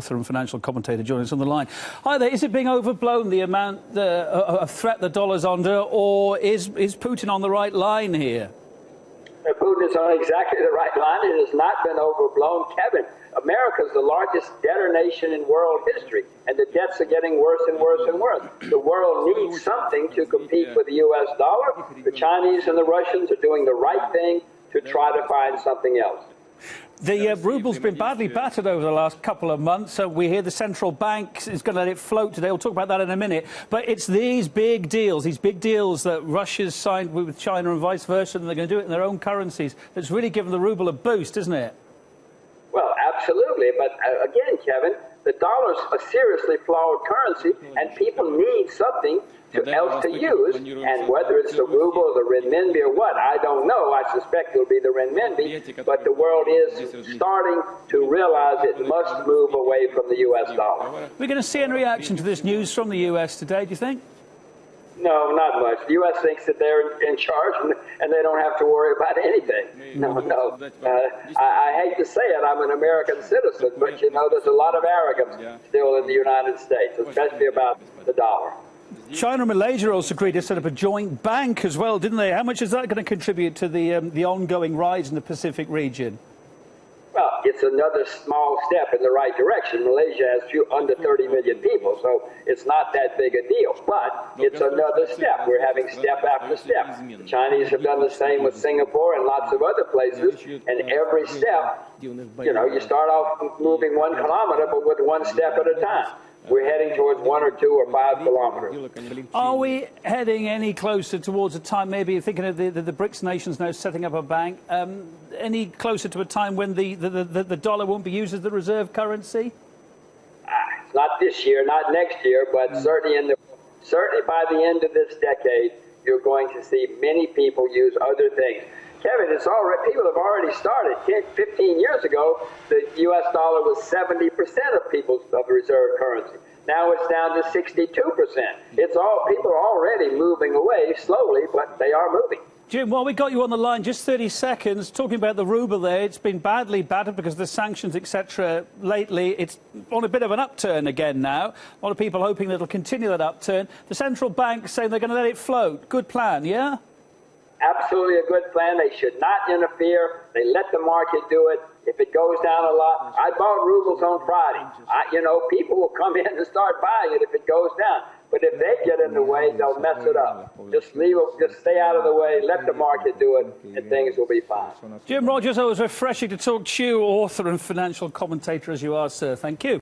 Author and financial commentator joining us on the line. Hi there. Is it being overblown, the amount of threat the dollar's under, or is Putin on the right line here? Putin is on exactly the right line. It has not been overblown. Kevin, America is the largest debtor nation in world history, and the debts are getting worse and worse and worse. The world needs something to compete with the U.S. dollar. The Chinese and the Russians are doing the right thing to try to find something else. The ruble's been badly battered over the last couple of months. So we hear the central bank is going to let it float today. We'll talk about that in a minute. But it's these big deals that Russia's signed with China and vice versa, and they're going to do it in their own currencies, that's really given the ruble a boost, isn't it? Well, absolutely. But again, Kevin, the dollar's a seriously flawed currency, and people need something else to use. And whether it's the ruble or the renminbi or what, I don't know. I suspect it'll be the renminbi. But the world is starting to realize it must move away from the U.S. dollar. We're going to see any reaction to this news from the U.S. today, do you think? No, not much. The U.S. thinks that they're in charge and they don't have to worry about anything. No. I hate to say it, I'm an American citizen, but, you know, there's a lot of arrogance still in the United States, especially about the dollar. China and Malaysia also agreed to set up a joint bank as well, didn't they? How much is that going to contribute to the ongoing rise in the Pacific region? Well, it's another small step in the right direction. Malaysia has under 30 million people, so it's not that big a deal. But it's another step. We're having step after step. The Chinese have done the same with Singapore and lots of other places. And every step, you know, you start off moving 1 kilometer, but with one step at a time. We're heading towards 1 or 2 or 5 kilometers. Are we heading any closer towards a time, maybe thinking of the BRICS nations now setting up a bank, any closer to a time when the dollar won't be used as the reserve currency? Not this year, not next year, but certainly by the end of this decade, you're going to see many people use other things. Kevin, people have already started. 15 years ago, the U.S. dollar was 70% of people's reserve currency. Now it's down to 62%. People are already moving away slowly, but they are moving. Jim, while we got you on the line, just 30 seconds, talking about the ruble there, it's been badly battered because of the sanctions, etc. lately. It's on a bit of an upturn again now. A lot of people hoping that it'll continue that upturn. The central bank saying they're going to let it float. Good plan, yeah? Absolutely a good plan. They should not interfere. They let the market do it. If it goes down a lot, I bought rubles on Friday. People will come in and start buying it if it goes down. But if they get in the way, they'll mess it up. Just stay out of the way, let the market do it, and things will be fine. Jim Rogers, always refreshing to talk to you, author and financial commentator as you are, sir. Thank you.